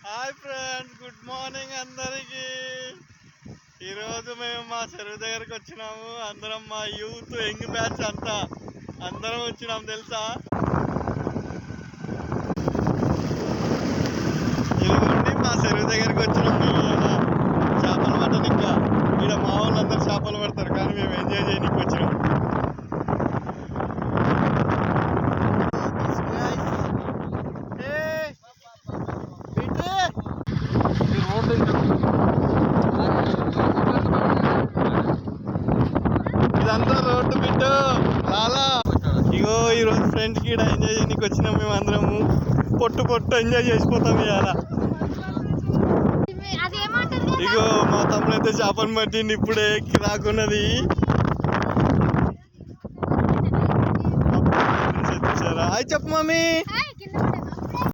Hi friends, good morning అందరికి. ఈరోజు మేము మా చెరువు దగ్గరకు వచ్చినాము. అందరం మా యూత్ యంగ్ బ్యాచ్ అంతా అందరం వచ్చినాం తెలుసా. ఇదిగోండి మా చెరువు దగ్గరకు వచ్చినాం. మేము చేపలు పట్టని ఇంకా ఇక్కడ మా వాళ్ళందరూ చేపలు పడతారు, కానీ మేము ఎంజాయ్ చేయడానికి వచ్చినాం. ఇదంతా రోడ్డు బిట్టు లాలా. ఇగో ఈరోజు ఫ్రెండ్స్ కి ఎంజాయ్ చేయడానికి వచ్చినాం. మేము అందరము పొట్టు ఎంజాయ్ చేసిపోతాం ఇవాళ. ఇగో మా తమ్ముడు అయితే చేపలు పట్టిండి ఇప్పుడే రాకున్నది. చూసారా? హాయ్ చెప్పు మమ్మీ.